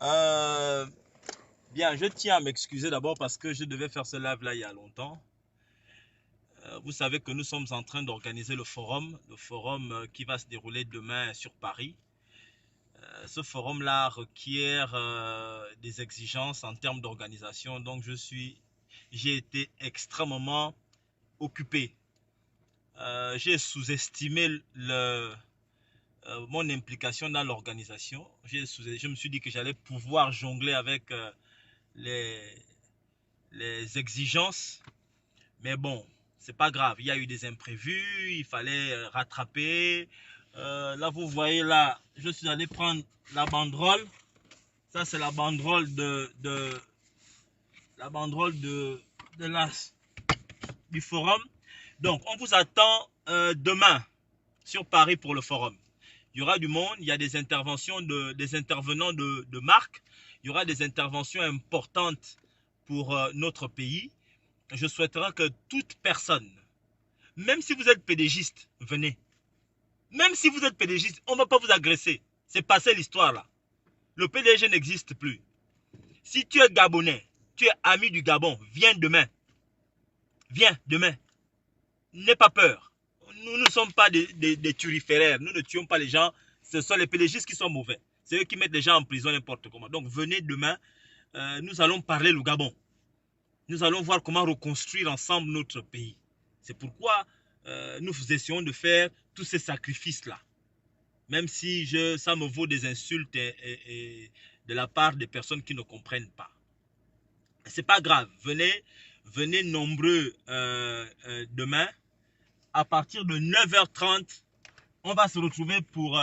Euh, Bien, je tiens à m'excuser d'abord parce que je devais faire ce live là il y a longtemps. Vous savez que nous sommes en train d'organiser le forum qui va se dérouler demain sur Paris. Ce forum là requiert des exigences en termes d'organisation, donc j'ai été extrêmement occupé. J'ai sous-estimé mon implication dans l'organisation. Je me suis dit que j'allais pouvoir jongler avec les, les exigences. Mais bon, c'est pas grave. Il y a eu des imprévus, il fallait rattraper. Là, vous voyez, là, je suis allé prendre la banderole. Ça, c'est la banderole la banderole de la, du forum. Donc, on vous attend demain sur Paris pour le forum. Il y aura du monde, il y a des interventions des intervenants de marque. Il y aura des interventions importantes pour notre pays. Je souhaiterais que toute personne, même si vous êtes pédégiste, venez. Même si vous êtes pédégiste, on ne va pas vous agresser. C'est passé l'histoire là. Le PDG n'existe plus. Si tu es gabonais, tu es ami du Gabon, viens demain. Viens demain. N'aie pas peur. Nous ne sommes pas des turiféraires. Nous ne tuons pas les gens. Ce sont les pédégistes qui sont mauvais. C'est eux qui mettent les gens en prison n'importe comment. Donc venez demain. Nous allons parler le Gabon. Nous allons voir comment reconstruire ensemble notre pays. C'est pourquoi nous essayons de faire tous ces sacrifices-là. Même si ça me vaut des insultes et de la part des personnes qui ne comprennent pas. C'est pas grave. Venez nombreux demain. À partir de 9h30, on va se retrouver pour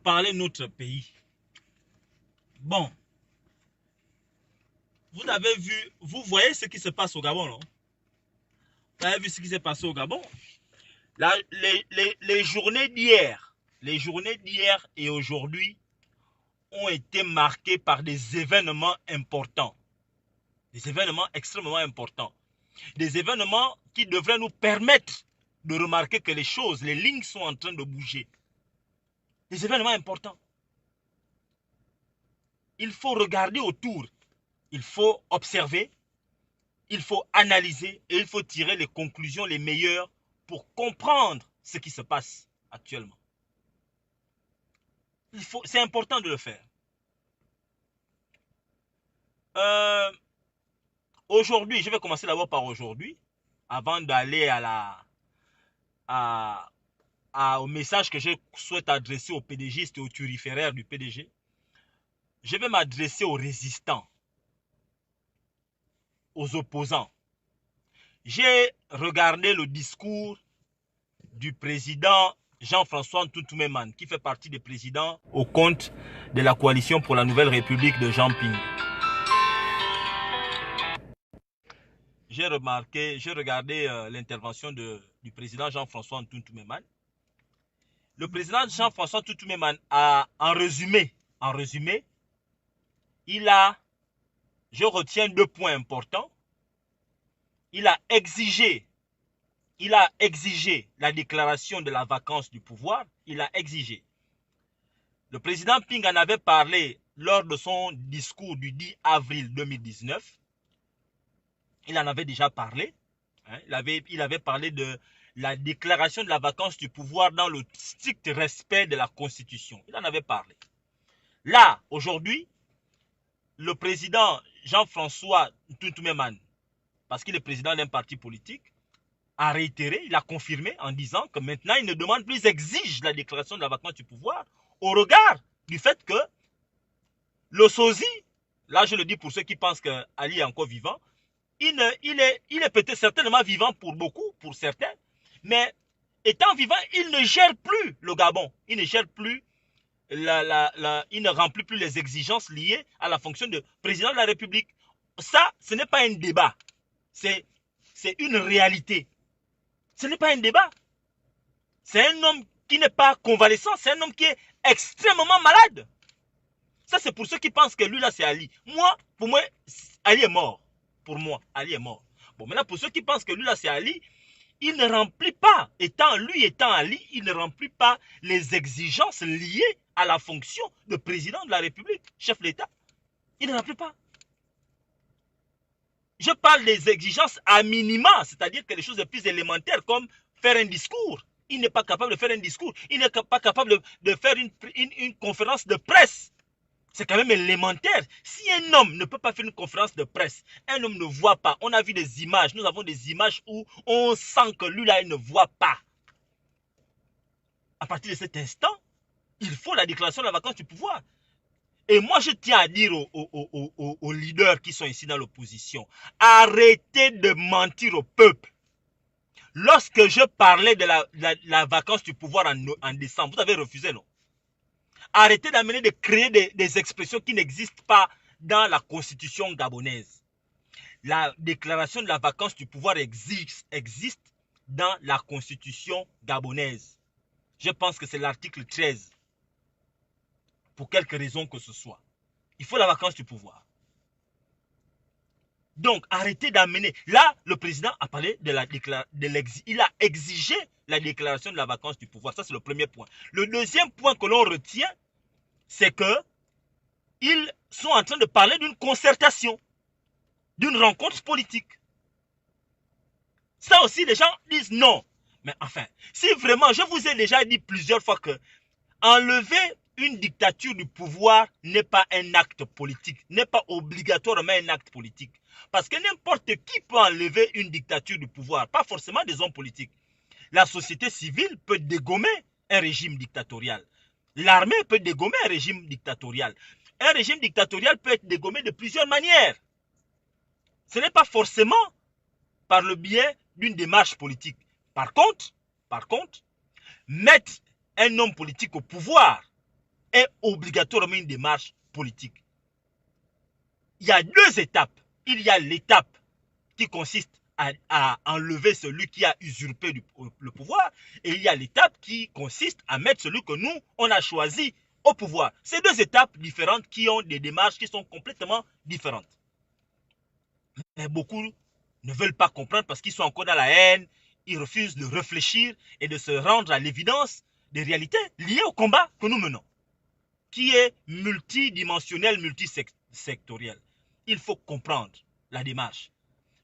parler de notre pays. Bon, vous voyez ce qui se passe au Gabon, non? Vous avez vu ce qui s'est passé au Gabon? Les journées d'hier et aujourd'hui ont été marquées par des événements importants. Des événements extrêmement importants. Des événements qui devraient nous permettre de remarquer que les lignes sont en train de bouger. Des événements importants. Il faut regarder autour. Il faut observer. Il faut analyser et il faut tirer les conclusions les meilleures pour comprendre ce qui se passe actuellement. C'est important de le faire. Aujourd'hui, je vais commencer d'abord par aujourd'hui, avant d'aller au message que je souhaite adresser aux pédégistes et aux turiféraires du PDG. Je vais m'adresser aux résistants, aux opposants. J'ai regardé le discours du président Jean-François Ntountouméman, qui fait partie des présidents au compte de la coalition pour la nouvelle république de Jean Ping. J'ai regardé l'intervention du président Jean-François Ntountouméman. Le président Jean-François Ntountouméman a, en résumé, je retiens 2 points importants. Il a exigé la déclaration de la vacance du pouvoir. Il a exigé. Le président Ping en avait parlé lors de son discours du 10 avril 2019. Il en avait déjà parlé. Il avait parlé de la déclaration de la vacance du pouvoir dans le strict respect de la Constitution. Il en avait parlé. Là, aujourd'hui, le président Jean-François Ntountouméman, parce qu'il est président d'un parti politique, a réitéré, il a confirmé en disant que maintenant il ne demande plus, il exige la déclaration de la vacance du pouvoir au regard du fait que le sosie, là je le dis pour ceux qui pensent qu'Ali est encore vivant, il est peut-être certainement vivant pour beaucoup, pour certains, mais étant vivant, il ne gère plus le Gabon, il ne gère plus, il ne remplit plus les exigences liées à la fonction de président de la République. Ça, ce n'est pas un débat, c'est une réalité. Ce n'est pas un débat. C'est un homme qui n'est pas convalescent, c'est un homme qui est extrêmement malade. Ça, c'est pour ceux qui pensent que lui, là, c'est Ali. Pour moi, Ali est mort. Pour moi, Ali est mort. Bon, maintenant, pour ceux qui pensent que lui, là, c'est Ali, il ne remplit pas, étant Ali, il ne remplit pas les exigences liées à la fonction de président de la République, chef d'État. Il ne remplit pas. Je parle des exigences à minima, c'est-à-dire que les choses les plus élémentaires comme faire un discours. Il n'est pas capable de faire un discours. Il n'est pas capable de faire une conférence de presse. C'est quand même élémentaire. Si un homme ne peut pas faire une conférence de presse, un homme ne voit pas. On a vu des images. Nous avons des images où on sent que lui là, il ne voit pas. À partir de cet instant, il faut la déclaration de la vacance du pouvoir. Et moi, je tiens à dire aux leaders qui sont ici dans l'opposition, arrêtez de mentir au peuple. Lorsque je parlais de la vacance du pouvoir en décembre, vous avez refusé, non? Arrêtez d'amener de créer des expressions qui n'existent pas dans la constitution gabonaise. La déclaration de la vacance du pouvoir existe dans la constitution gabonaise. Je pense que c'est l'article 13. Pour quelque raison que ce soit. Il faut la vacance du pouvoir. Donc, arrêtez d'amener. Là, le président a parlé il a exigé la déclaration de la vacance du pouvoir. Ça, c'est le premier point. Le deuxième point que l'on retient, c'est que ils sont en train de parler d'une concertation, d'une rencontre politique. Ça aussi, les gens disent non. Mais enfin, si vraiment, je vous ai déjà dit plusieurs fois que enlever une dictature du pouvoir n'est pas un acte politique, n'est pas obligatoirement un acte politique. Parce que n'importe qui peut enlever une dictature du pouvoir, pas forcément des hommes politiques. La société civile peut dégommer un régime dictatorial. L'armée peut dégommer un régime dictatorial. Un régime dictatorial peut être dégommé de plusieurs manières. Ce n'est pas forcément par le biais d'une démarche politique. Par contre, mettre un homme politique au pouvoir est obligatoirement une démarche politique. Il y a deux étapes. Il y a l'étape qui consiste à enlever celui qui a usurpé le pouvoir, et il y a l'étape qui consiste à mettre celui que nous, on a choisi au pouvoir. C'est deux étapes différentes qui ont des démarches qui sont complètement différentes. Mais beaucoup ne veulent pas comprendre parce qu'ils sont encore dans la haine, ils refusent de réfléchir et de se rendre à l'évidence des réalités liées au combat que nous menons, qui est multidimensionnel, multisectoriel. Il faut comprendre la démarche.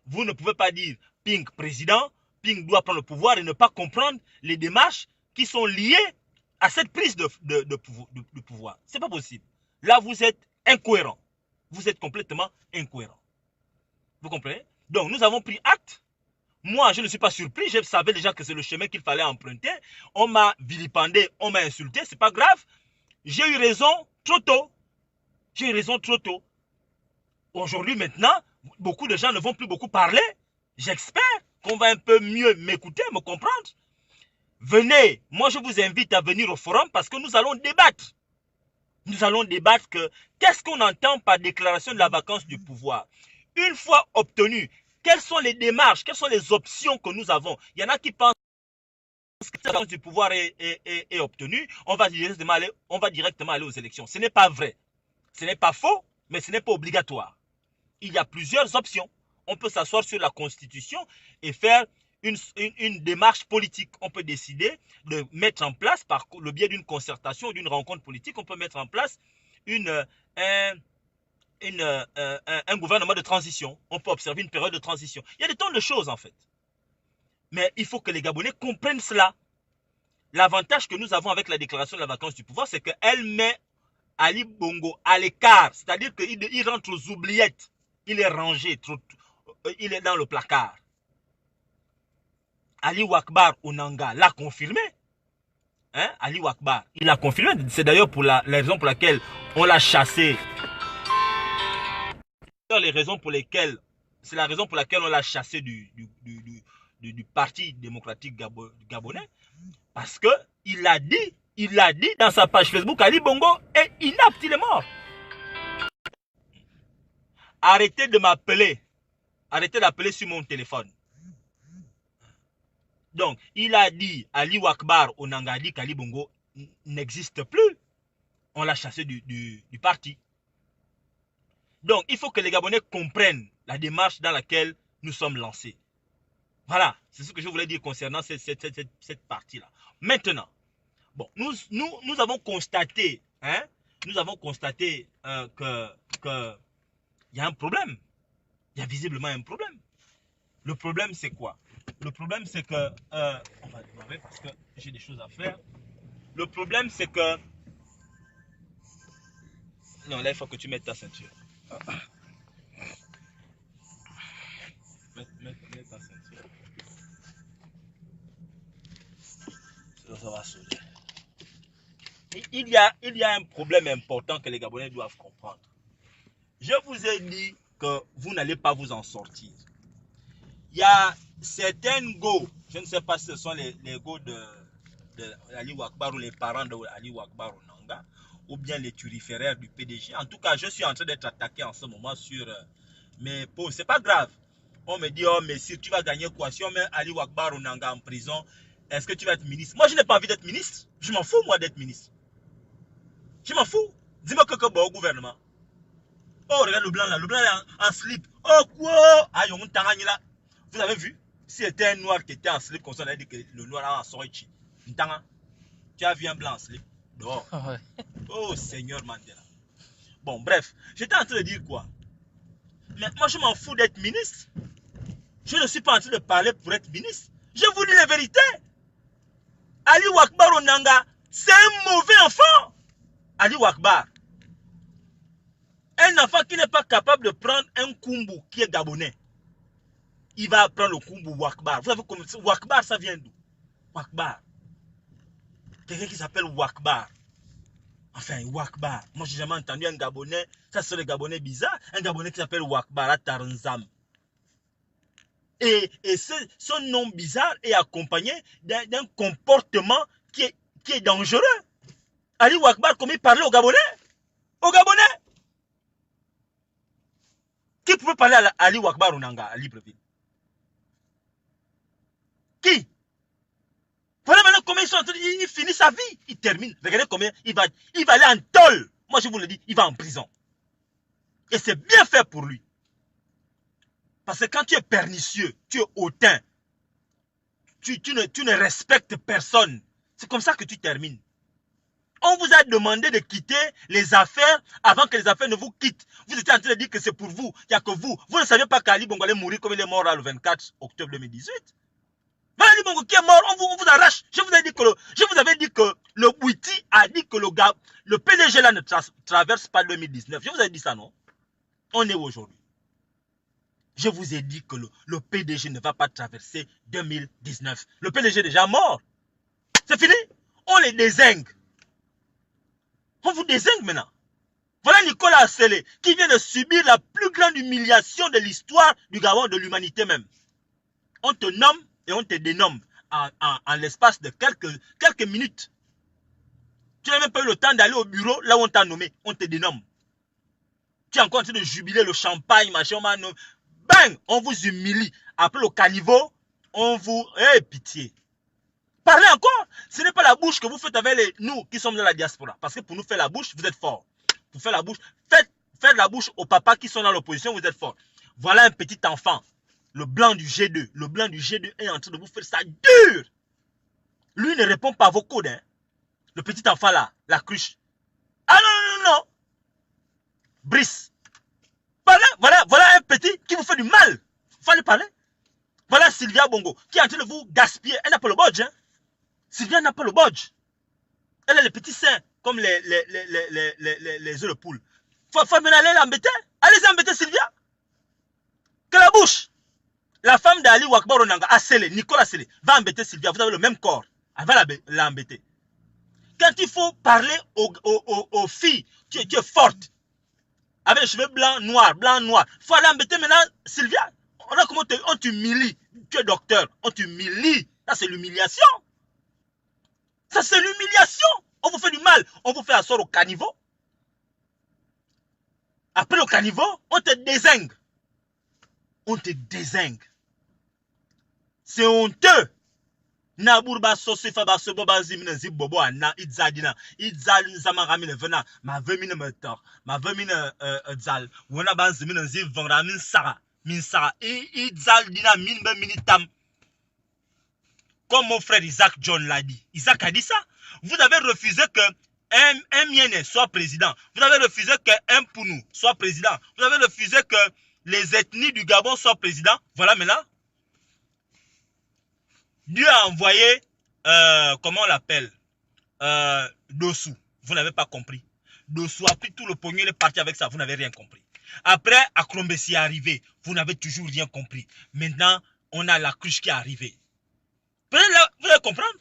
Vous ne pouvez pas dire Ping président, Ping doit prendre le pouvoir et ne pas comprendre les démarches qui sont liées à cette prise de pouvoir. Ce n'est pas possible. Là, vous êtes incohérent. Vous êtes complètement incohérent. Vous comprenez? Donc, nous avons pris acte. Moi, je ne suis pas surpris. Je savais déjà que c'est le chemin qu'il fallait emprunter. On m'a vilipendé, on m'a insulté. Ce n'est pas grave. J'ai eu raison trop tôt. J'ai eu raison trop tôt. Aujourd'hui, maintenant, beaucoup de gens ne vont plus beaucoup parler. J'espère qu'on va un peu mieux m'écouter, me comprendre. Venez, moi je vous invite à venir au forum parce que nous allons débattre. Nous allons débattre que qu'est-ce qu'on entend par déclaration de la vacance du pouvoir. Une fois obtenu, quelles sont les démarches, quelles sont les options que nous avons? Il y en a qui pensent que la vacance du pouvoir est obtenue, on va directement aller aux élections. Ce n'est pas vrai. Ce n'est pas faux, mais ce n'est pas obligatoire. Il y a plusieurs options. On peut s'asseoir sur la Constitution et faire une démarche politique. On peut décider de mettre en place, par le biais d'une concertation ou d'une rencontre politique, on peut mettre en place un gouvernement de transition. On peut observer une période de transition. Il y a des tonnes de choses en fait. Mais il faut que les Gabonais comprennent cela. L'avantage que nous avons avec la déclaration de la vacance du pouvoir, c'est qu'elle met Ali Bongo à l'écart. C'est-à-dire qu'il rentre aux oubliettes. Il est rangé, il est dans le placard. Ali Wakbar Onanga l'a confirmé. Hein? Ali Wakbar, il l'a confirmé. C'est d'ailleurs pour la raison pour laquelle on l'a chassé. C'est la raison pour laquelle on l'a chassé du Parti démocratique gabonais. Parce qu'il a dit dans sa page Facebook, Ali Bongo est inapte, il est mort. Arrêtez de m'appeler. Arrêtez d'appeler sur mon téléphone. Donc, il a dit, Ali Wakbar Onanga a dit qu'Ali Bongo n'existe plus. On l'a chassé du parti. Donc, il faut que les Gabonais comprennent la démarche dans laquelle nous sommes lancés. Voilà, c'est ce que je voulais dire concernant cette partie-là. Maintenant, bon, nous avons constaté, hein, que il y a un problème. Il y a visiblement un problème. Le problème, c'est quoi? Le problème, c'est que... on va démarrer parce que j'ai des choses à faire. Le problème, c'est que... Non, là, il faut que tu mettes ta ceinture. Mets ta ceinture. Ça va sauter. Il y a un problème important que les Gabonais doivent comprendre. Je vous ai dit que vous n'allez pas vous en sortir. Il y a certaines go, je ne sais pas si ce sont les go de Ali Ouakbar ou les parents de Ali Ouakbar au Nanga, ou bien les turiféraires du PDG. En tout cas, je suis en train d'être attaqué en ce moment sur mes posts. C'est pas grave. On me dit, oh, mais si tu vas gagner quoi? Si on met Ali Ouakbar au Nanga en prison, est-ce que tu vas être ministre? Moi, je n'ai pas envie d'être ministre. Je m'en fous, moi, d'être ministre. Je m'en fous. Dis-moi que bon au gouvernement. Oh, regarde le blanc là en slip. Oh, quoi? Aïe, on t'a gagné là. Vous avez vu? Si c'était un noir qui était en slip, comme ça, on a dit que le noir a en sorti. Tu as vu un blanc en slip? Dehors. Oh, Seigneur Mandela. Bon, bref. J'étais en train de dire quoi? Mais moi, je m'en fous d'être ministre. Je ne suis pas en train de parler pour être ministre. Je vous dis la vérité. Ali Ouakbar Onanga, c'est un mauvais enfant. Ali Ouakbar. Un enfant qui n'est pas capable de prendre un kumbu qui est gabonais. Il va prendre le kumbu Ouakbar. Vous savez comment Ouakbar, ça vient d'où? Ouakbar. Quelqu'un qui s'appelle Ouakbar. Enfin, Ouakbar. Moi, j'ai jamais entendu un Gabonais. Ça, c'est le Gabonais bizarre. Un Gabonais qui s'appelle Ouakbar à Taranzam. Et son nom bizarre est accompagné d'un comportement qui est dangereux. Ali Ouakbar, comment il parlait aux Gabonais? Aux Gabonais? Qui pouvait parler à Ali Ouakbar ou Nanga à Libreville? Qui? Voilà maintenant comment ils sont en train de... Il finit sa vie. Il termine. Regardez combien il va aller en tôle. Moi, je vous le dis, il va en prison. Et c'est bien fait pour lui. Parce que quand tu es pernicieux, tu es hautain, tu ne respectes personne. C'est comme ça que tu termines. On vous a demandé de quitter les affaires avant que les affaires ne vous quittent. Vous étiez en train de dire que c'est pour vous. Il n'y a que vous. Vous ne saviez pas qu'Ali Bongo allait mourir comme il est mort le 24 octobre 2018. Mais Ali Bongo qui est mort, on vous arrache. Je vous avais dit que le Bouiti a dit que le PDG là ne traverse pas 2019. Je vous avais dit ça, non? On est où aujourd'hui? Je vous ai dit que le PDG ne va pas traverser 2019. Le PDG est déjà mort. C'est fini. On les dézingue. On vous dézingue maintenant. Voilà Nicolas Assélé qui vient de subir la plus grande humiliation de l'histoire du Gabon, de l'humanité même. On te nomme et on te dénomme en l'espace de quelques minutes. Tu n'as même pas eu le temps d'aller au bureau là où on t'a nommé. On te dénomme. Tu es encore en train de jubiler le champagne, machin, on m'a nommé. Bang! On vous humilie. Après le caniveau, on vous... Eh, pitié. Parlez encore. Ce n'est pas la bouche que vous faites avec nous qui sommes dans la diaspora. Parce que pour nous faire la bouche, vous êtes forts. Pour faire la bouche, faites la bouche aux papas qui sont dans l'opposition, vous êtes forts. Voilà un petit enfant. Le blanc du G2. Le blanc du G2 est en train de vous faire ça dur. Lui ne répond pas à vos codes. Hein. Le petit enfant là, la cruche. Ah non. Brice. Voilà un petit qui vous fait du mal. Il fallait parler. Voilà Sylvia Bongo qui est en train de vous gaspiller. Elle n'a pas le bodge. Hein. Sylvia n'a pas le bodge. Elle a les petits seins comme les œufs de poule. Faut venir aller l'embêter. Allez embêter Sylvia. Que la bouche. La femme d'Ali Ouakbar Onanga, Assélé, Nicolas Assélé, va embêter Sylvia. Vous avez le même corps. Elle va l'embêter. Quand il faut parler aux filles, tu es forte. Avec les cheveux blancs, noirs, blanc, noir. Il faut aller embêter maintenant Sylvia. Regarde comment on t'humilie. Tu es docteur, on t'humilie. Ça, c'est l'humiliation. Ça, c'est l'humiliation. On vous fait du mal. On vous fait asseoir au caniveau. Après le caniveau, on te dézingue. On te dézingue. C'est honteux. Naburba sosifa ba sobo ba zimine zibobo ana idzadina idzal nzamaramine vena ma vemine metor ma vemine dzal wona ba zimine zivongra min sara idzal dina min be minitam comme mon frère Isaac John l'a dit. Isaac a dit ça. Vous avez refusé que un Miene soit président. Vous avez refusé qu'un Pounou soit président. Vous avez refusé que les ethnies du Gabon soient présidents. Voilà maintenant. Dieu a envoyé, comment on l'appelle, Dossou. Vous n'avez pas compris. Dossou a pris tout le pognon, il est parti avec ça. Vous n'avez rien compris. Après, Akrombessi est arrivé. Vous n'avez toujours rien compris. Maintenant, on a la cruche qui est arrivée. Vous allez comprendre.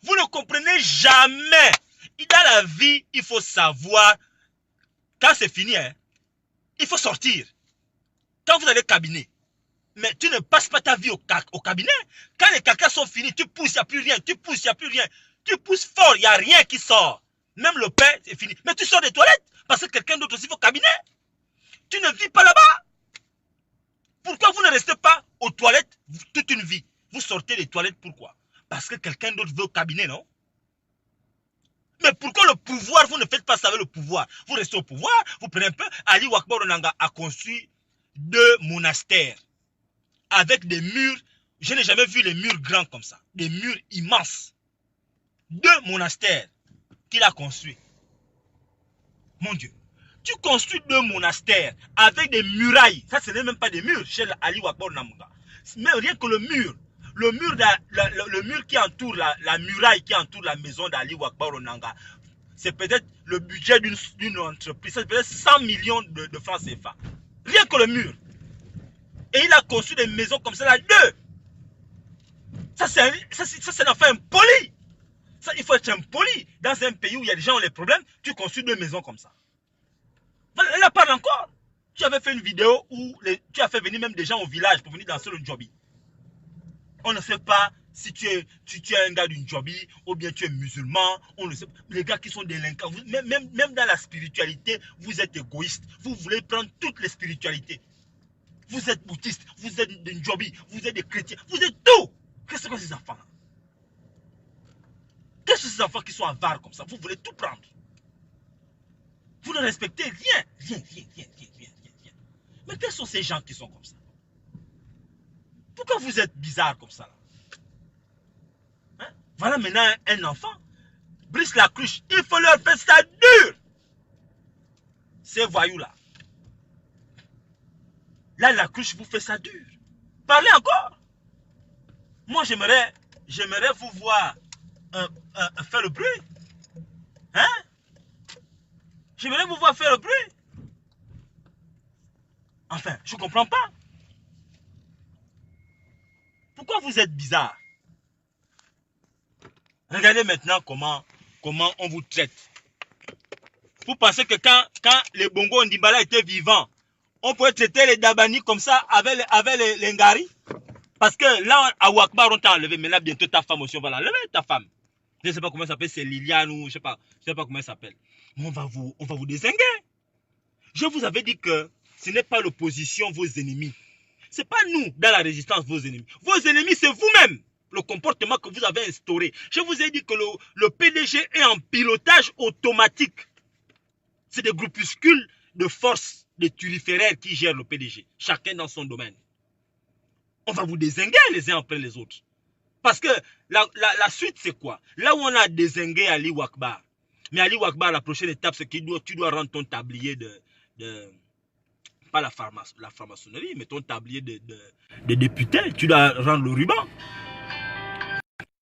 Vous ne comprenez jamais. Dans la vie, il faut savoir, quand c'est fini, hein, il faut sortir. Quand vous allez cabinet, mais tu ne passes pas ta vie au cabinet. Quand les cacas sont finis, tu pousses, il n'y a plus rien. Tu pousses, il n'y a plus rien. Tu pousses fort, il n'y a rien qui sort. Même le pain, c'est fini. Mais tu sors des toilettes parce que quelqu'un d'autre aussi va au cabinet. Tu ne vis pas là-bas. Pourquoi vous ne restez pas aux toilettes toute une vie? Vous sortez des toilettes, pourquoi? Parce que quelqu'un d'autre veut au cabinet, non? Mais pourquoi le pouvoir, vous ne faites pas ça avec le pouvoir? Vous restez au pouvoir, vous prenez un peu. Ali Wakbar Onanga a construit 2 monastères avec des murs. Je n'ai jamais vu les murs grands comme ça. Des murs immenses. 2 monastères qu'il a construits. Mon Dieu. Tu construis 2 monastères avec des murailles. Ça, ce n'est même pas des murs chez Ali Wakbar Onanga. Mais rien que le mur. Le mur qui entoure la muraille qui entoure la maison d'Ali Wakbar Onanga, c'est peut-être le budget d'une entreprise. C'est peut-être 100 millions de francs CFA. Rien que le mur. Et il a construit des maisons comme ça, là, 2. Ça, c'est un enfant impoli. Ça, il faut être impoli. Dans un pays où il y a des gens qui ont les problèmes, tu construis 2 maisons comme ça. Elle en parle encore. Tu avais fait une vidéo où tu as fait venir même des gens au village pour venir danser le Ndjobi. On ne sait pas si tu es un gars d'une Ndjobi ou bien tu es musulman. On ne sait pas. Les gars qui sont délinquants, même dans la spiritualité, vous êtes égoïste. Vous voulez prendre toutes les spiritualités. Vous êtes bouddhiste, vous êtes des Ndjobi, vous êtes des chrétiens, vous êtes tout. Qu'est-ce que ces enfants-là? Qu'est-ce que ces enfants qui sont avares comme ça? Vous voulez tout prendre. Vous ne respectez rien. Rien. Mais quels sont ces gens qui sont comme ça? Pourquoi vous êtes bizarre comme ça? Hein? Voilà maintenant un enfant. Brice la cruche. Il faut leur faire ça dur. Ces voyous-là. Là, la cruche vous fait ça dur. Parlez encore. Moi, j'aimerais vous voir faire le bruit. Hein? J'aimerais vous voir faire le bruit. Enfin, je ne comprends pas. Pourquoi vous êtes bizarre? Regardez maintenant comment on vous traite. Vous pensez que quand les Bongo Ndibala étaient vivants, on pouvait traiter les Dabani comme ça avec les Ngari? Parce que là, à Wakbar, on t'a enlevé. Mais là, bientôt, ta femme aussi, on va l'enlever, ta femme. Je ne sais pas comment elle s'appelle, c'est Liliane ou je ne sais pas comment elle s'appelle. On va vous désinguer. Je vous avais dit que ce n'est pas l'opposition, vos ennemis. Ce n'est pas nous, dans la résistance, vos ennemis. Vos ennemis, c'est vous-même. Le comportement que vous avez instauré. Je vous ai dit que le PDG est en pilotage automatique. C'est des groupuscules de forces, des turiféraires qui gèrent le PDG. Chacun dans son domaine. On va vous désinguer les uns après les autres. Parce que la suite, c'est quoi? Là où on a désingué Ali Wakbar. Mais Ali Wakbar, la prochaine étape, c'est que tu dois rendre ton tablier pas la franc-maçonnerie, mais ton tablier de député. Tu dois rendre le ruban.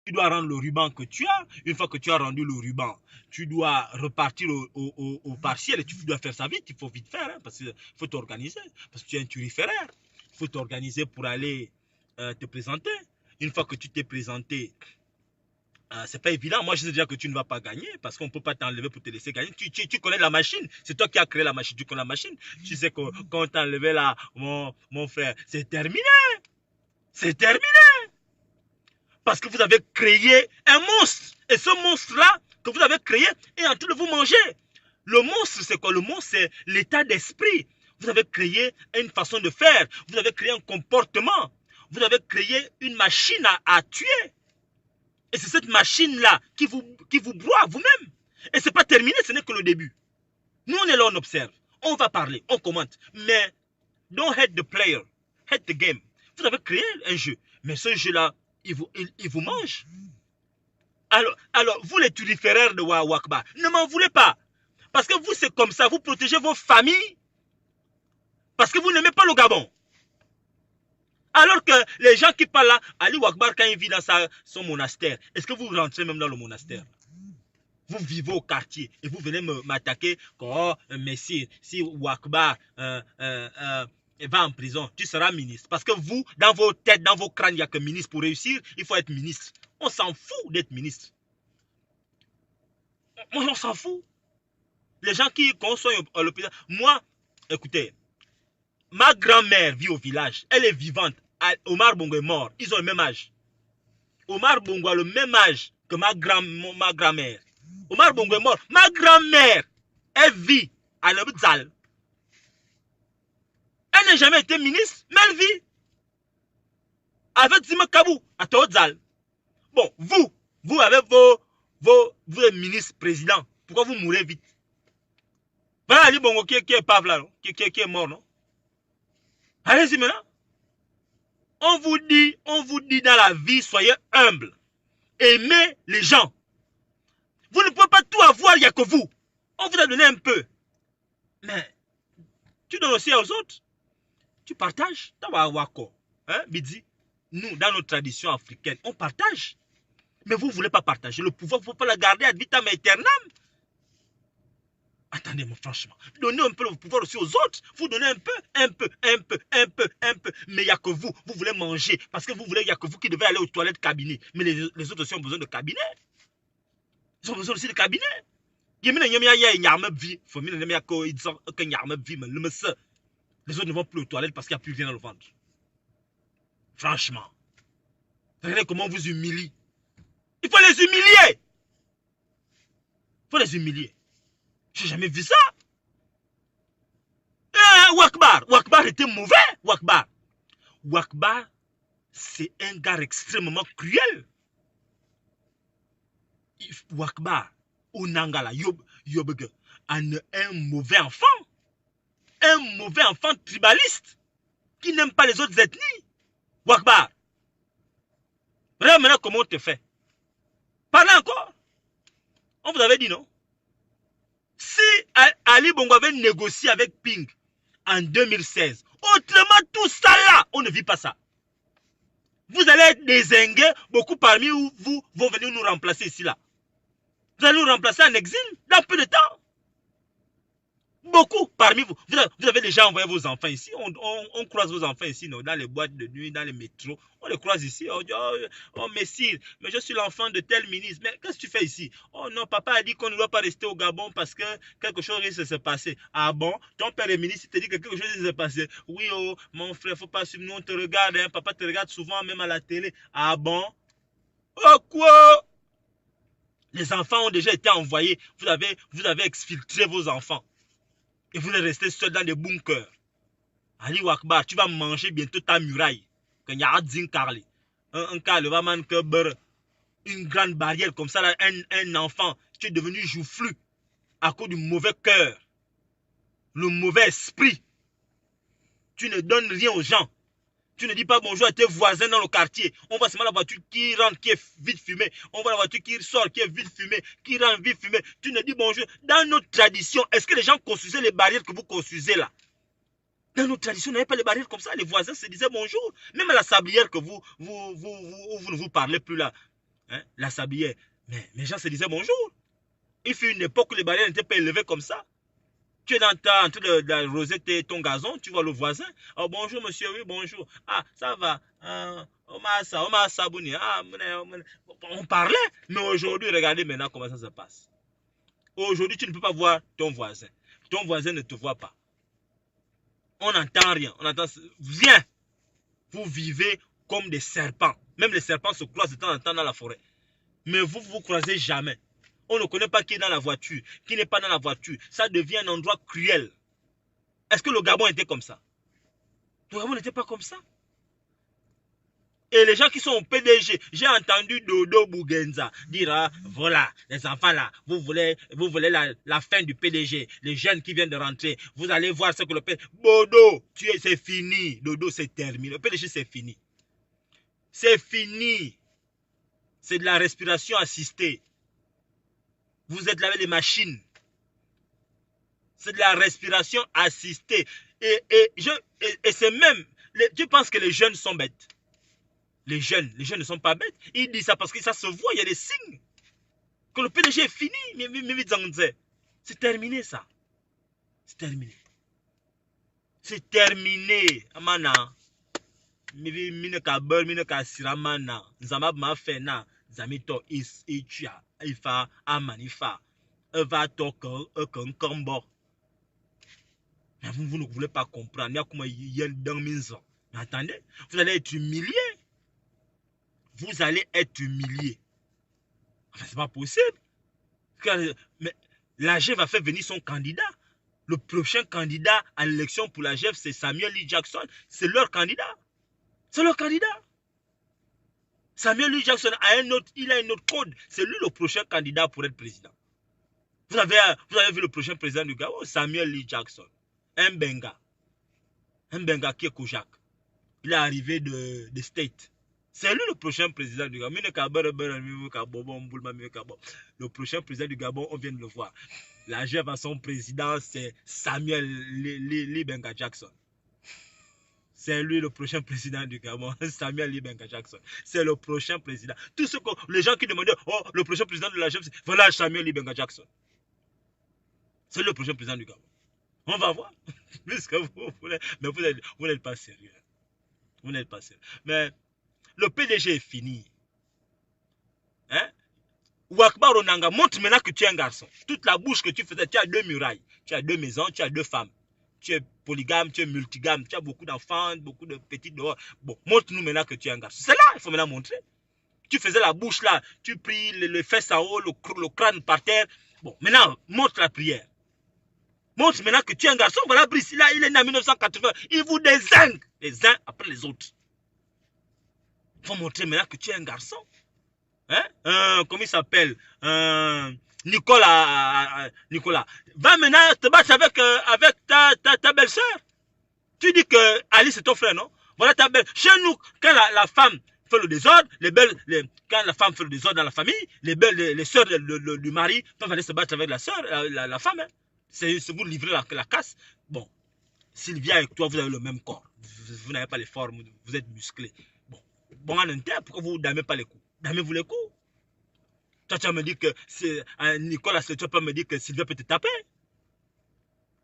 Tu dois rendre le ruban que tu as. Une fois que tu as rendu le ruban, tu dois repartir au partiel et tu dois faire ça vite. Il faut vite faire, hein, parce qu'il faut t'organiser. Parce que tu es un turiféraire. Il faut t'organiser pour aller te présenter. Une fois que tu t'es présenté, c'est pas évident. Moi, je sais déjà que tu ne vas pas gagner parce qu'on ne peut pas t'enlever pour te laisser gagner. Tu connais la machine. C'est toi qui as créé la machine. Tu connais la machine. Tu sais que quand on t'a enlevé là, mon frère, c'est terminé. C'est terminé. Parce que vous avez créé un monstre. Et ce monstre-là que vous avez créé est en train de vous manger. Le monstre, c'est quoi? Le monstre, c'est l'état d'esprit. Vous avez créé une façon de faire. Vous avez créé un comportement. Vous avez créé une machine à tuer. Et c'est cette machine-là qui vous broie vous-même. Et ce n'est pas terminé, ce n'est que le début. Nous, on est là, on observe. On va parler, on commente. Mais don't hate the player, hate the game. Vous avez créé un jeu. Mais ce jeu-là, il vous mange. Alors, vous les turiféraires de Wakbar, ne m'en voulez pas. Parce que vous, c'est comme ça, vous protégez vos familles. Parce que vous n'aimez pas le Gabon. Alors que les gens qui parlent là, Ali Wakbar, quand il vit dans son monastère, est-ce que vous rentrez même dans le monastère? Vous vivez au quartier et vous venez m'attaquer. Oh, mais si Wakbar va en prison, tu seras ministre. Parce que vous, dans vos têtes, dans vos crânes, il n'y a que ministre. Pour réussir, il faut être ministre. On s'en fout d'être ministre. On s'en fout. Les gens qui consomment à l'hôpital. Moi, écoutez, ma grand-mère vit au village. Elle est vivante. Omar Bongo est mort. Ils ont le même âge. Omar Bongo a le même âge que ma grand-mère. Omar Bongo est mort. Ma grand-mère, elle vit à l'hôpital. Elle n'a jamais été ministre, mais elle vit avec Zima Kabou à Todzal. Bon, vous avez vous êtes ministre, président. Pourquoi vous mourrez vite? Voilà Ali Bongo qui est pave là, qui est mort, non? Allez-y maintenant. On vous dit dans la vie, soyez humble. Aimez les gens. Vous ne pouvez pas tout avoir, il n'y a que vous. On vous a donné un peu. Mais tu donnes aussi aux autres. Tu partages. Hein, Bidzi, nous, dans notre tradition africaine, on partage. Mais vous ne voulez pas partager. Le pouvoir, il ne faut pas le garder ad vitam aeternam. Attendez-moi, franchement. Donnez un peu le pouvoir aussi aux autres. Vous donnez un peu. Mais il n'y a que vous. Vous voulez manger. Parce que vous voulez, il n'y a que vous qui devez aller aux toilettes cabinet. Mais les autres aussi ont besoin de cabinet. Ils ont besoin aussi de cabinet. Les autres ne vont plus aux toilettes parce qu'il n'y a plus rien dans le ventre. Franchement. Regardez comment on vous humilie. Il faut les humilier. Il faut les humilier. Je n'ai jamais vu ça. Wakbar était mauvais. Wakbar, c'est un gars extrêmement cruel. Wakbar, Onangala, Yobege, un mauvais enfant. Un mauvais enfant tribaliste qui n'aime pas les autres ethnies. Wakbar. Regarde maintenant comment on te fait. Parlez encore. On vous avait dit non? Si Ali Bongo avait négocié avec Ping en 2016, autrement tout ça là, on ne vit pas ça. Vous allez être dézingués, beaucoup parmi vous vont venir nous remplacer ici là. Vous allez nous remplacer en exil dans peu de temps. Beaucoup parmi vous. Vous avez déjà envoyé vos enfants ici. On croise vos enfants ici, non, dans les boîtes de nuit, dans les métros. On les croise ici. On dit, oh Messire, mais je suis l'enfant de tel ministre. Mais qu'est-ce que tu fais ici? Oh non, papa a dit qu'on ne doit pas rester au Gabon parce que quelque chose risque de se passer. Ah bon? Ton père est ministre, il te dit que quelque chose risque de se passer. Oui, oh, mon frère, faut pas suivre. Nous, on te regarde. Hein. Papa te regarde souvent, même à la télé. Ah bon? Oh quoi? Les enfants ont déjà été envoyés. Vous avez exfiltré vos enfants. Et vous êtes resté seul dans des bunkers. Ali Wakbar, tu vas manger bientôt ta muraille. Un une grande barrière comme ça, là, un enfant, tu es devenu joufflu à cause du mauvais cœur, le mauvais esprit. Tu ne donnes rien aux gens. Tu ne dis pas bonjour à tes voisins dans le quartier. On voit seulement la voiture qui rentre, qui est vite fumée. On voit la voiture qui sort, qui est vite fumée, qui rentre vite fumée. Tu ne dis bonjour. Dans notre tradition, est-ce que les gens construisaient les barrières que vous construisez là? Dans notre tradition, on n'avait pas les barrières comme ça. Les voisins se disaient bonjour. Même à la sablière que vous ne vous parlez plus là. Hein? La sablière. Mais les gens se disaient bonjour. Il fut une époque où les barrières n'étaient pas élevées comme ça. Tu es en train d'arroser ton gazon, tu vois le voisin. Oh, bonjour monsieur, oui, bonjour. Ah, ça va. On parlait, mais aujourd'hui, regardez maintenant comment ça se passe. Aujourd'hui, tu ne peux pas voir ton voisin. Ton voisin ne te voit pas. On n'entend rien. On entend rien. Vous vivez comme des serpents. Même les serpents se croisent de temps en temps dans la forêt. Mais vous croisez jamais. On ne connaît pas qui est dans la voiture, qui n'est pas dans la voiture. Ça devient un endroit cruel. Est-ce que le Gabon était comme ça? Le Gabon n'était pas comme ça. Et les gens qui sont au PDG, j'ai entendu Dodo Bougenza dire, ah, voilà, les enfants là, vous voulez la fin du PDG, les jeunes qui viennent de rentrer, vous allez voir ce que le PDG... Bodo, c'est fini. Dodo, c'est terminé. Le PDG, c'est fini. C'est fini. C'est de la respiration assistée. Vous êtes là avec les machines. C'est de la respiration assistée. Et c'est même... tu penses que les jeunes sont bêtes? Les jeunes ne sont pas bêtes. Ils disent ça parce que ça se voit, il y a des signes. Que le PDG est fini. C'est terminé ça. C'est terminé. C'est terminé. Amana. Mine ka beur, mine ka siramana. Zamab ma fait na. Zamito is itua. Ifa amanifa. Eva toko kombo. Mais vous ne voulez pas comprendre. Mais attendez, vous allez être humilié. Vous allez être humilié. Enfin, c'est pas possible. Mais la GEF va faire venir son candidat. Le prochain candidat à l'élection pour la GEF, c'est Samuel Lee Jackson. C'est leur candidat. C'est leur candidat. Samuel Lee Jackson il a un autre code. C'est lui le prochain candidat pour être président. Vous avez vu le prochain président du Gabon, Samuel Lee Jackson. Un Benga qui est Kojak. Il est arrivé de State. C'est lui le prochain président du Gabon. Le prochain président du Gabon, on vient de le voir. La GEF à son président, c'est Samuel Lee Benga Jackson. C'est lui le prochain président du Gabon. Samuel Lee Benga Jackson. C'est le prochain président. Tout ce que les gens qui demandaient, oh, le prochain président de la GEF, voilà Samuel Lee Benga Jackson. C'est le prochain président du Gabon. On va voir. Puisque vous voulez. Mais vous n'êtes pas sérieux. Vous n'êtes pas sérieux. Mais le PDG est fini. Hein? Ouakbar Onanga, montre maintenant que tu es un garçon. Toute la bouche que tu faisais, tu as 2 murailles. Tu as 2 maisons, tu as 2 femmes. Tu es polygame, tu es multigame, tu as beaucoup d'enfants, beaucoup de petits dehors. Bon, montre-nous maintenant que tu es un garçon. C'est là, il faut maintenant montrer. Tu faisais la bouche là, tu pries les fesses en haut, le crâne par terre. Bon, maintenant, montre la prière. Montre maintenant que tu es un garçon. Voilà, Brice, là, il est né en 1980. Il vous désingue les uns après les autres. Il faut montrer maintenant que tu es un garçon. Hein? Comment il s'appelle? Nicolas. Va maintenant te battre avec ta belle-sœur. Tu dis que Alice est ton frère, non? Voilà ta belle. Chez nous, quand la femme fait le désordre, quand la femme fait le désordre dans la famille, les sœurs du mari peuvent aller se battre avec la sœur, la femme. Hein? C'est vous livrer la casse. Bon, Sylvia et toi, vous avez le même corps. Vous n'avez pas les formes, vous êtes musclés. Bon, en interne, pourquoi vous ne damez pas les coups? Damez-vous les coups. Toi, tu vas me dire que Nicolas, tu vas pas me dire que Sylvia peut te taper.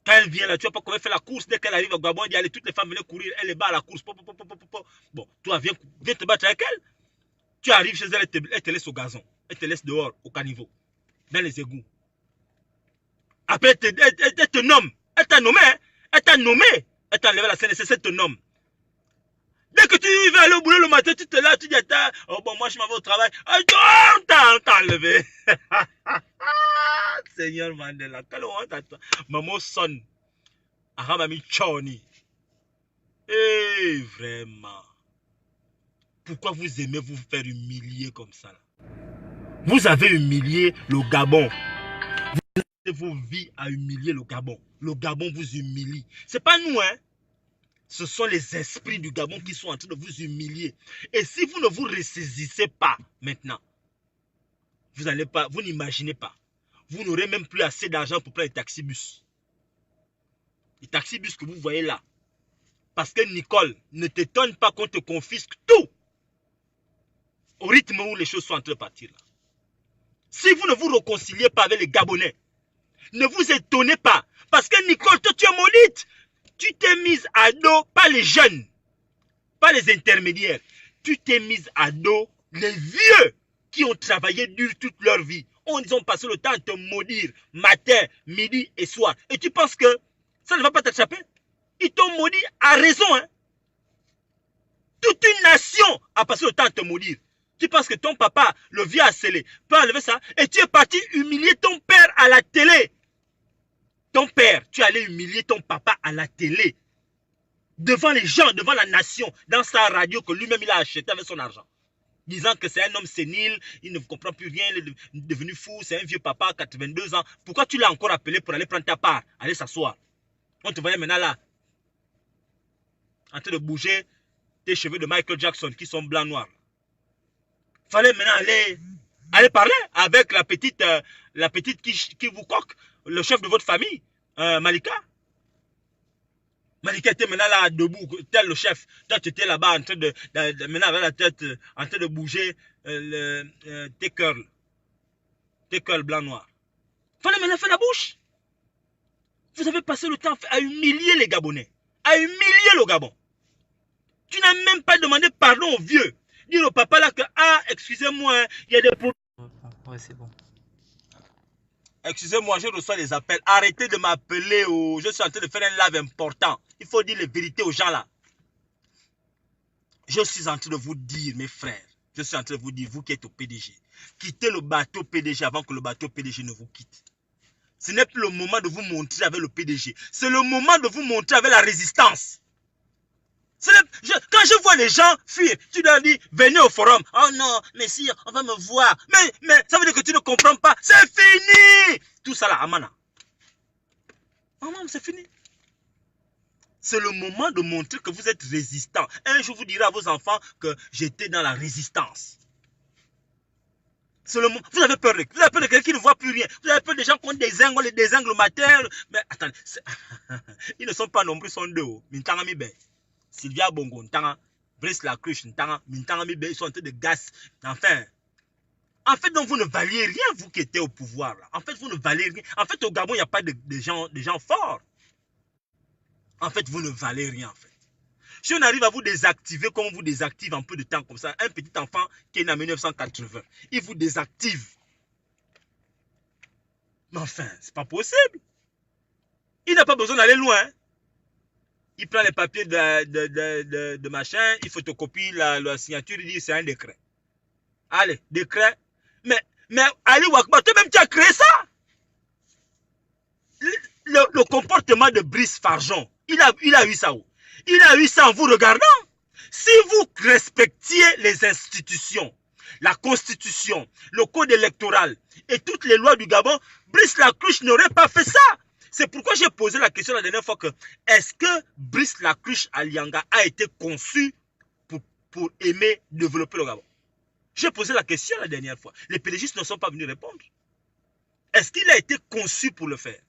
Quand elle vient là, tu vas pas comment elle fait la course. Dès qu'elle arrive au Gabon, il y a toutes les femmes venaient courir, elle les bat à la course. Bon, toi, viens te battre avec elle. Tu arrives chez elle, elle te laisse au gazon. Elle te laisse dehors, au caniveau, dans les égouts. Après, elle te nomme. Elle t'a nommé, hein? Elle t'a nommé. Elle t'a enlevé la CNSS, elle te nomme. Dès que tu vas aller au boulot le matin, tu te lèves, tu dis, oh bon, moi je m'en vais au travail. On t'a enlevé. Seigneur Mandela, quelle honte à toi. Maman sonne. Aramami Choni. Eh, vraiment. Pourquoi vous aimez vous faire humilier comme ça là? Vous avez humilié le Gabon. Vous avez vos vies à humilier le Gabon. Le Gabon vous humilie. C'est pas nous, hein. Ce sont les esprits du Gabon qui sont en train de vous humilier. Et si vous ne vous ressaisissez pas maintenant, vous n'imaginez pas. Vous n'aurez même plus assez d'argent pour prendre les taxibus. Les taxibus que vous voyez là. Parce que Nicole, ne t'étonne pas qu'on te confisque tout. Au rythme où les choses sont en train de partir là. Si vous ne vous réconciliez pas avec les Gabonais, ne vous étonnez pas. Parce que Nicole, toi tu es maudite. Tu t'es mise à dos, pas les jeunes, pas les intermédiaires. Tu t'es mise à dos les vieux qui ont travaillé dur toute leur vie. Ils ont passé le temps à te maudire matin, midi et soir. Et tu penses que ça ne va pas t'attraper? Ils t'ont maudit à raison. Hein? Toute une nation a passé le temps à te maudire. Tu penses que ton papa, le vieux asselé, peut enlever ça? Et tu es parti humilier ton père à la télé. Ton père, tu allais humilier ton papa à la télé. Devant les gens, devant la nation, dans sa radio que lui-même il a acheté avec son argent. Disant que c'est un homme sénile, il ne comprend plus rien, il est devenu fou, c'est un vieux papa, 82 ans. Pourquoi tu l'as encore appelé pour aller prendre ta part, aller s'asseoir? On te voyait maintenant là, en train de bouger tes cheveux de Michael Jackson qui sont blancs-noirs. Fallait maintenant aller parler avec la petite qui vous coque, le chef de votre famille, Malika. Malika était maintenant là, debout, tel le chef. Toi, tu étais là-bas en train maintenant avec la tête, en train de bouger tes curls blanc-noir. Fallait maintenant faire la bouche. Vous avez passé le temps à humilier les Gabonais, à humilier le Gabon. Tu n'as même pas demandé pardon au vieux. Dire au papa là que, ah, excusez-moi, il y a des problèmes. Ouais, c'est bon. Excusez-moi, je reçois des appels. Arrêtez de m'appeler. Je suis en train de faire un live important. Il faut dire les vérités aux gens là. Je suis en train de vous dire, mes frères. Je suis en train de vous dire, vous qui êtes au PDG. Quittez le bateau PDG avant que le bateau PDG ne vous quitte. Ce n'est plus le moment de vous montrer avec le PDG. C'est le moment de vous montrer avec la résistance. Quand je vois les gens fuir, tu leur dis, venez au forum. Oh non, messire, on va me voir. Mais ça veut dire que tu ne comprends pas. C'est fini. Tout ça là, Amana. Oh non, c'est fini. C'est le moment de montrer que vous êtes résistant. Un jour, vous direz à vos enfants que j'étais dans la résistance. C'est le moment. Vous avez peur de quelqu'un qui ne voit plus rien. Vous avez peur des gens qui ont des angles, le matin. Mais attendez, ils ne sont pas nombreux, ils sont deux. Mintanga Mibe. Sylvia Bongo, Brice Lacruche, Mintanga Mibe, ils sont en train de gaz. Enfin. En fait, donc vous ne valiez rien, vous qui étiez au pouvoir. Là. En fait, vous ne valez rien. En fait, au Gabon, il n'y a pas de gens forts. En fait, vous ne valez rien, en fait. Si on arrive à vous désactiver comme on vous désactive en peu de temps comme ça, un petit enfant qui est né en 1980, il vous désactive. Mais enfin, c'est pas possible. Il n'a pas besoin d'aller loin. Il prend les papiers de machin, il photocopie la signature, il dit c'est un décret. Allez, décret. Mais Ali Wakba, toi-même tu as créé ça. Le comportement de Brice Farjon, il a eu ça où? Il a eu ça en vous regardant. Si vous respectiez les institutions, la constitution, le code électoral et toutes les lois du Gabon, Brice Lacruche n'aurait pas fait ça. C'est pourquoi j'ai posé la question la dernière fois que est-ce que Brice Lacruche Alianga a été conçu pour aimer développer le Gabon? J'ai posé la question la dernière fois. Les pédégistes ne sont pas venus répondre. Est-ce qu'il a été conçu pour le faire?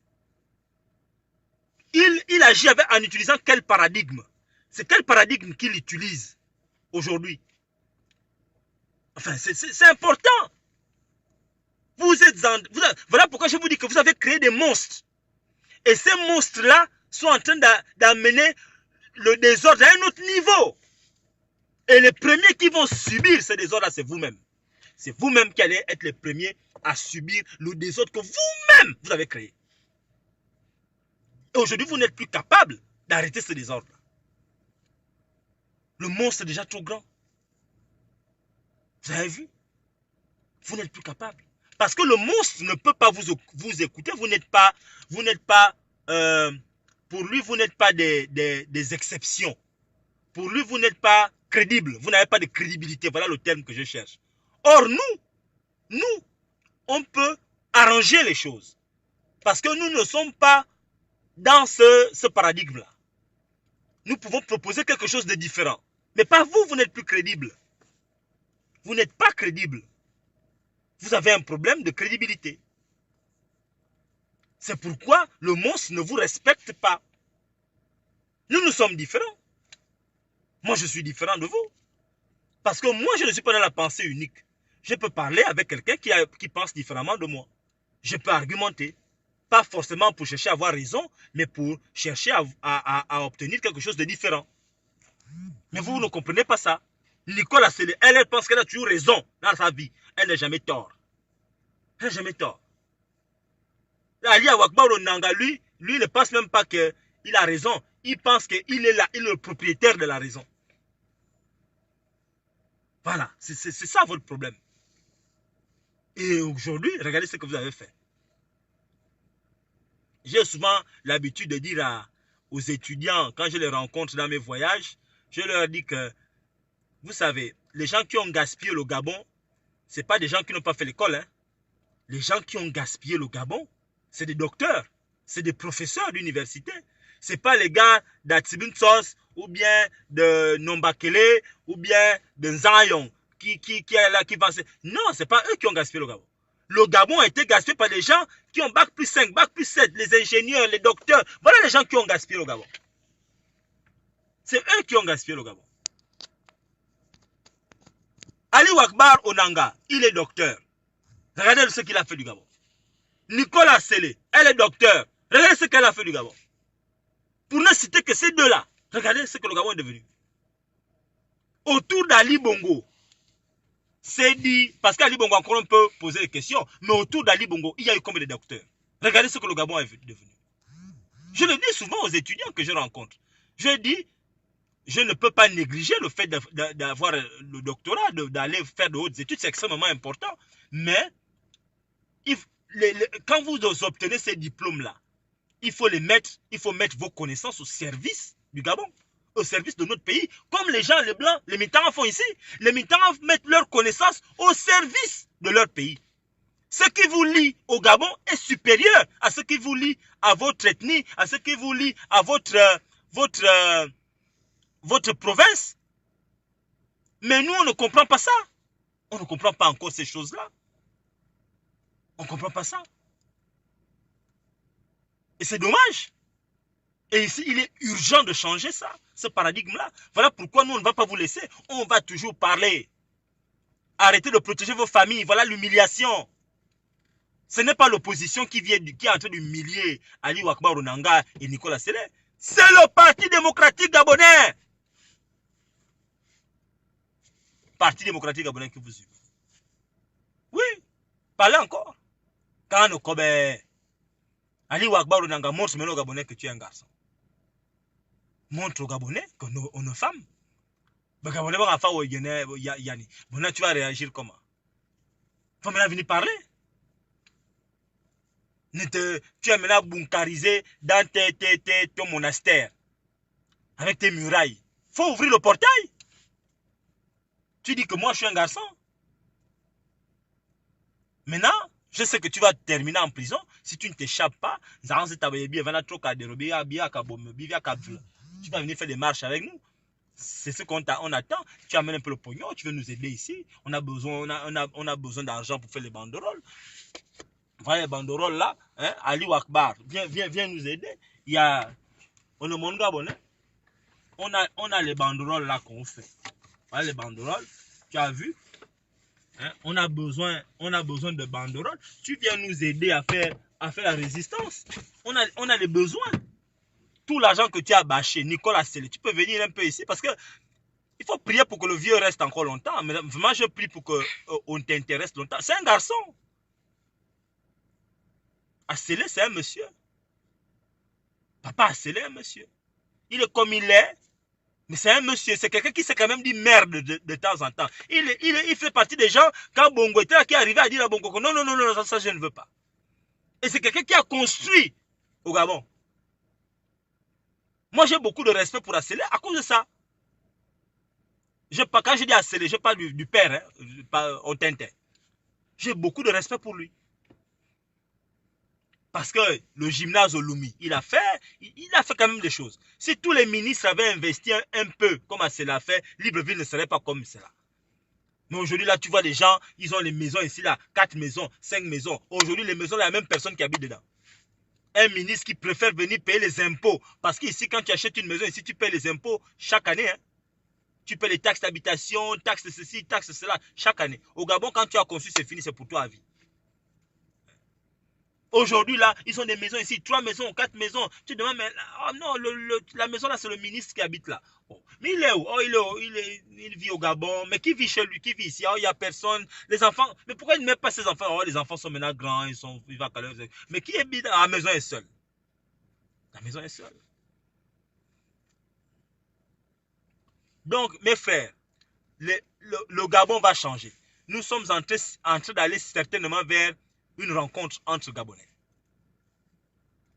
Il agit en utilisant quel paradigme? C'est quel paradigme qu'il utilise aujourd'hui? Enfin, c'est important. Voilà pourquoi je vous dis que vous avez créé des monstres. Et ces monstres-là sont en train d'amener le désordre à un autre niveau. Et les premiers qui vont subir ce désordre-là, c'est vous-même. C'est vous-même qui allez être les premiers à subir le désordre que vous-même, vous avez créé. Et aujourd'hui, vous n'êtes plus capable d'arrêter ce désordre. Le monstre est déjà trop grand. Vous avez vu? Vous n'êtes plus capable. Parce que le monstre ne peut pas vous écouter. Vous n'êtes pas, pour lui, vous n'êtes pas des exceptions. Pour lui, vous n'êtes pas crédible. Vous n'avez pas de crédibilité. Voilà le terme que je cherche. Or, nous, on peut arranger les choses. Parce que nous ne sommes pas dans ce paradigme-là. Nous pouvons proposer quelque chose de différent. Mais pas vous, vous n'êtes plus crédible. Vous n'êtes pas crédible. Vous avez un problème de crédibilité. C'est pourquoi le monstre ne vous respecte pas. Nous sommes différents. Moi, je suis différent de vous. Parce que moi, je ne suis pas dans la pensée unique. Je peux parler avec quelqu'un qui pense différemment de moi. Je peux argumenter. Pas forcément pour chercher à avoir raison, mais pour chercher à obtenir quelque chose de différent. Mais vous ne comprenez pas ça. Nicole Assele, elle pense qu'elle a toujours raison dans sa vie. Elle n'a jamais tort. Elle n'a jamais tort. Ali Awakbaro Nanga, lui ne pense même pas qu'il a raison. Il pense qu'il est là, il est le propriétaire de la raison. Voilà, c'est ça votre problème. Et aujourd'hui, regardez ce que vous avez fait. J'ai souvent l'habitude de dire aux étudiants, quand je les rencontre dans mes voyages, je leur dis que, vous savez, les gens qui ont gaspillé le Gabon, ce n'est pas des gens qui n'ont pas fait l'école. Hein. Les gens qui ont gaspillé le Gabon, c'est des docteurs, c'est des professeurs d'université. Ce n'est pas les gars d'Atsibunsos ou bien de Nombakele ou bien de Nzayong est là, qui va... Non, ce n'est pas eux qui ont gaspillé le Gabon. Le Gabon a été gaspillé par des gens qui ont bac plus 5, bac plus 7, les ingénieurs, les docteurs. Voilà les gens qui ont gaspillé le Gabon. C'est eux qui ont gaspillé le Gabon. Ali Wakbar Onanga, il est docteur. Regardez ce qu'il a fait du Gabon. Nicolas Sélé, elle est docteur. Regardez ce qu'elle a fait du Gabon. Pour ne citer que ces deux-là, regardez ce que le Gabon est devenu. Autour d'Ali Bongo, c'est dit, parce qu'Ali Bongo encore on peut poser des questions, mais autour d'Ali Bongo, il y a eu combien de docteurs? Regardez ce que le Gabon est devenu. Je le dis souvent aux étudiants que je rencontre. Je dis, je ne peux pas négliger le fait d'avoir le doctorat, d'aller faire de hautes études, c'est extrêmement important. Mais quand vous obtenez ces diplômes-là, il faut mettre vos connaissances au service du Gabon, au service de notre pays, comme les gens, les Blancs, les Mitterrands font ici. Les Mitterrands mettent leurs connaissances au service de leur pays. Ce qui vous lie au Gabon est supérieur à ce qui vous lie à votre ethnie, à ce qui vous lie à votre province. Mais nous, on ne comprend pas ça. On ne comprend pas encore ces choses-là. On ne comprend pas ça. Et c'est dommage. Et ici, il est urgent de changer ça, ce paradigme-là. Voilà pourquoi nous, on ne va pas vous laisser. On va toujours parler. Arrêtez de protéger vos familles. Voilà l'humiliation. Ce n'est pas l'opposition qui est en train d'humilier Ali Wakbar Onanga et Nicolas Sélé. C'est le Parti démocratique gabonais. Parti démocratique gabonais qui vous suit. Oui, parlez encore. Quand on Kobe, Ali Wakbar Onanga montre maintenant aux Gabonais que tu es un garçon. Montre aux Gabonais qu'on est femme. Les Gabonais vont faire Yani. Bon, là, tu vas réagir comment? Il faut maintenant venir parler. Tu es maintenant bunkarisé dans ton monastère. Avec tes murailles. Il faut ouvrir le portail. Tu dis que moi, je suis un garçon. Maintenant, je sais que tu vas terminer en prison si tu ne t'échappes pas. Tu vas venir faire des marches avec nous. C'est ce qu'on attend. Tu amènes un peu le pognon, tu veux nous aider ici. On a besoin d'argent pour faire les banderoles. Voilà les banderoles là. Hein? Ali Wakbar, viens nous aider. Il y a, on est mon Gabonais. On a les banderoles là qu'on fait. Voilà les banderoles. Tu as vu? Hein? On a besoin de banderoles. Tu viens nous aider à faire la résistance. On a les besoins. Tout l'argent que tu as bâché, Nicolas Sélé, tu peux venir un peu ici parce que il faut prier pour que le vieux reste encore longtemps. Mais vraiment, je prie pour qu'on t'intéresse longtemps. C'est un garçon. Sélé, c'est un monsieur. Papa Sélé, un monsieur. Il est comme il est. Mais c'est un monsieur, c'est quelqu'un qui s'est quand même dit merde de temps en temps. Il fait partie des gens, quand Bongo était là, qui est arrivé à dire à Bongo, non, ça je ne veux pas. Et c'est quelqu'un qui a construit au Gabon. Moi j'ai beaucoup de respect pour Assélé à cause de ça. Quand je dis Assélé, je parle du père, hein, au Tintin. J'ai beaucoup de respect pour lui. Parce que le gymnase Olumi, il a fait quand même des choses. Si tous les ministres avaient investi un peu comme Assélé a fait, Libreville ne serait pas comme cela. Mais aujourd'hui, là, tu vois des gens, ils ont les maisons ici, là, 4 maisons, 5 maisons. Aujourd'hui, les maisons, il y a la même personne qui habite dedans. Un ministre qui préfère venir payer les impôts. Parce qu'ici, quand tu achètes une maison, ici, tu payes les impôts chaque année. Hein. Tu payes les taxes d'habitation, taxes de ceci, taxes de cela, chaque année. Au Gabon, quand tu as conçu, c'est fini, c'est pour toi à vie. Aujourd'hui, là, ils ont des maisons ici, 3 maisons, 4 maisons. Tu te demandes, mais oh non, la maison là, c'est le ministre qui habite là. Oh. Mais il est où? Oh, il vit au Gabon. Mais qui vit chez lui? Qui vit ici? Oh, il n'y a personne. Les enfants, mais pourquoi il ne met pas ses enfants? Oh, les enfants sont maintenant grands, ils vivent à Calais. Mais qui habite? La maison est seule. La maison est seule. Donc, mes frères, le Gabon va changer. Nous sommes en train d'aller certainement vers une rencontre entre Gabonais.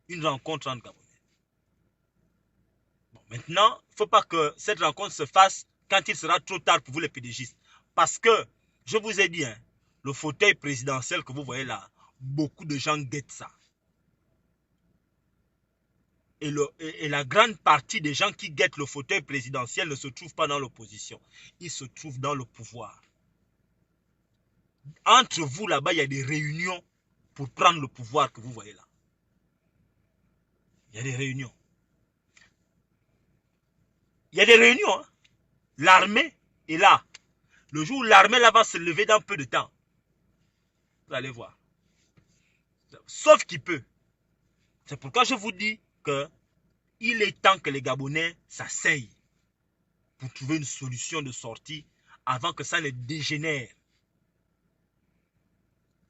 Une rencontre entre Gabonais. Bon, maintenant, il ne faut pas que cette rencontre se fasse quand il sera trop tard pour vous les pédégistes. Parce que, je vous ai dit, hein, le fauteuil présidentiel que vous voyez là, beaucoup de gens guettent ça. Et la grande partie des gens qui guettent le fauteuil présidentiel ne se trouvent pas dans l'opposition. Ils se trouvent dans le pouvoir. Entre vous là-bas, il y a des réunions pour prendre le pouvoir que vous voyez là. Il y a des réunions. Il y a des réunions. Hein. L'armée est là. Le jour où l'armée là va se lever dans peu de temps, vous allez voir. Sauf qu'il peut. C'est pourquoi je vous dis que il est temps que les Gabonais s'asseyent pour trouver une solution de sortie avant que ça ne dégénère.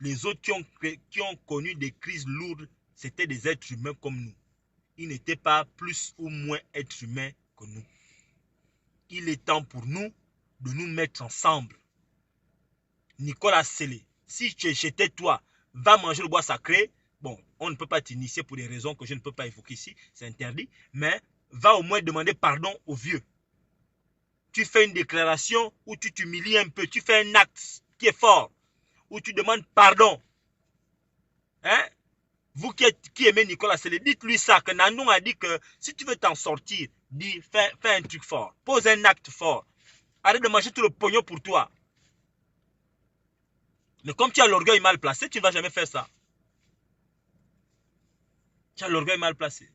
Les autres qui ont connu des crises lourdes, c'était des êtres humains comme nous. Ils n'étaient pas plus ou moins êtres humains que nous. Il est temps pour nous de nous mettre ensemble. Nicolas Sélé, si j'étais toi, va manger le bois sacré. Bon, on ne peut pas t'initier pour des raisons que je ne peux pas évoquer ici, c'est interdit. Mais va au moins demander pardon aux vieux. Tu fais une déclaration où tu t'humilies un peu, tu fais un acte qui est fort, où tu demandes pardon. Hein? Vous qui aimez Nicolas Sélé, dites-lui ça, que Nanou a dit que si tu veux t'en sortir, dis, fais un truc fort, pose un acte fort. Arrête de manger tout le pognon pour toi. Mais comme tu as l'orgueil mal placé, tu ne vas jamais faire ça. Tu as l'orgueil mal placé.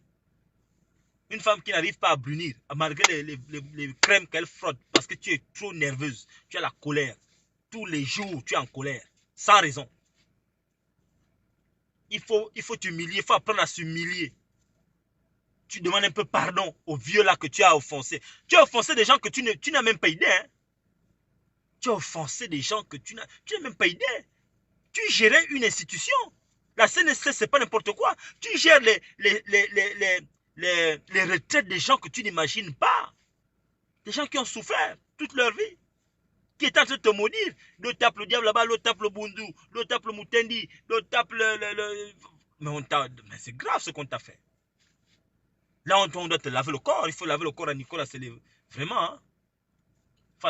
Une femme qui n'arrive pas à brunir, malgré les crèmes qu'elle frotte, parce que tu es trop nerveuse, tu as la colère. Tous les jours, tu es en colère, sans raison. Il faut t'humilier, il faut apprendre à s'humilier. Tu demandes un peu pardon aux vieux là que tu as offensés. Tu as offensé des gens que tu n'as même pas idée. Hein? Tu as offensé des gens que tu n'as même pas idée. Tu gérais une institution. La CNSC, c'est pas n'importe quoi. Tu gères les retraites des gens que tu n'imagines pas. Des gens qui ont souffert toute leur vie. Qui est en train de te maudire. L'autre tape le diable là-bas, l'autre tape le Bundu, l'autre tape le Mutendi, l'autre tape le... Mais c'est grave ce qu'on t'a fait. Là, on doit te laver le corps. Il faut laver le corps à Nicolas. C'est vraiment, hein.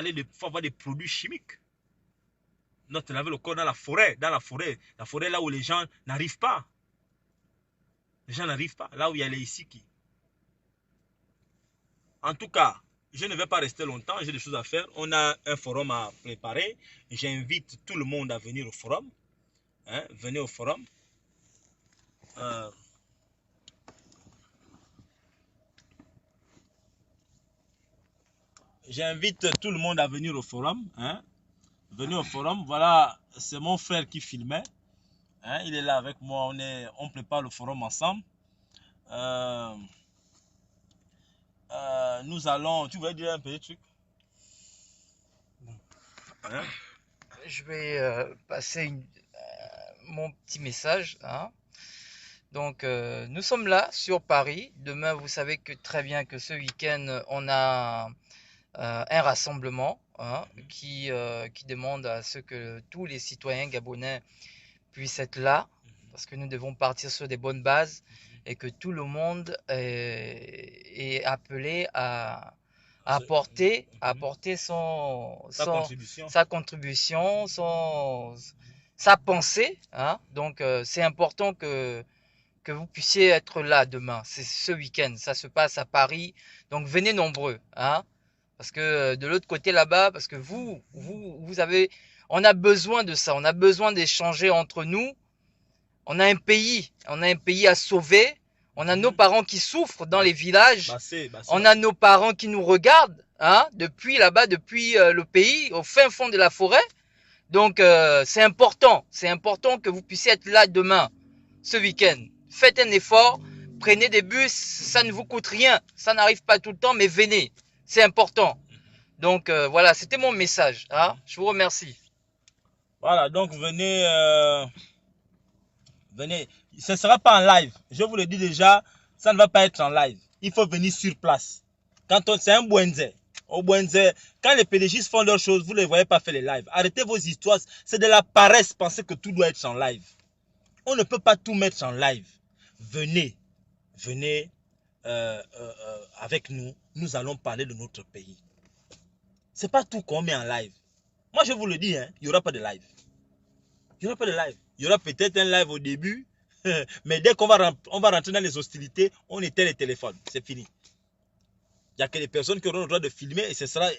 Il faut avoir des produits chimiques. On doit te laver le corps dans la forêt. La forêt là où les gens n'arrivent pas. Les gens n'arrivent pas. Là où il y a les Isiki. En tout cas, je ne vais pas rester longtemps. J'ai des choses à faire. On a un forum à préparer. J'invite tout le monde à venir au forum. Hein? Venez au forum. J'invite tout le monde à venir au forum. Hein? Venez au forum. Voilà, c'est mon frère qui filmait. Hein? Il est là avec moi. On prépare le forum ensemble. Nous allons... Tu voulais dire un petit truc? Hein? Je vais passer mon petit message. Hein? Donc, nous sommes là sur Paris. Demain, vous savez que très bien que ce week-end, on a un rassemblement qui demande à ce que tous les citoyens gabonais puissent être là, parce que nous devons partir sur des bonnes bases et que tout le monde est appelé à apporter sa contribution, sa pensée. Hein? Donc, c'est important que vous puissiez être là demain. C'est ce week-end, ça se passe à Paris. Donc, venez nombreux. Hein? Parce que de l'autre côté là-bas, parce que vous avez, on a besoin de ça, on a besoin d'échanger entre nous. On a un pays à sauver. On a nos parents qui souffrent dans les villages. On a nos parents qui nous regardent, hein, depuis là-bas, depuis le pays, au fin fond de la forêt. Donc c'est important que vous puissiez être là demain, ce week-end. Faites un effort, prenez des bus, ça ne vous coûte rien, ça n'arrive pas tout le temps, mais venez. C'est important. Donc voilà, c'était mon message. Hein? Je vous remercie. Voilà, donc venez, venez. Ce ne sera pas en live. Je vous le dis déjà, ça ne va pas être en live. Il faut venir sur place. C'est un Bouenze. Au Bouenze, quand les pédégistes font leurs choses, vous ne les voyez pas faire les lives. Arrêtez vos histoires. C'est de la paresse, penser que tout doit être en live. On ne peut pas tout mettre en live. Venez. Venez avec nous. Nous allons parler de notre pays. C'est pas tout qu'on met en live. Moi, je vous le dis, hein, il n'y aura pas de live. Il n'y aura pas de live. Il y aura peut-être un live au début, mais dès qu'on va rentrer dans les hostilités, on éteint les téléphones. C'est fini. Il Il n'y a que les personnes qui auront le droit de filmer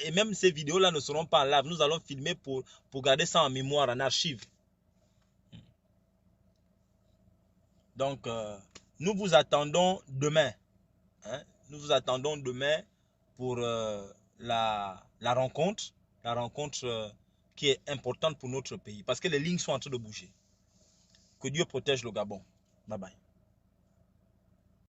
et même ces vidéos-là ne seront pas en live. Nous allons filmer pour garder ça en mémoire, en archive. Donc, nous vous attendons demain. Hein? Nous vous attendons demain pour la rencontre. La rencontre qui est importante pour notre pays. Parce que les lignes sont en train de bouger. Que Dieu protège le Gabon. Bye bye.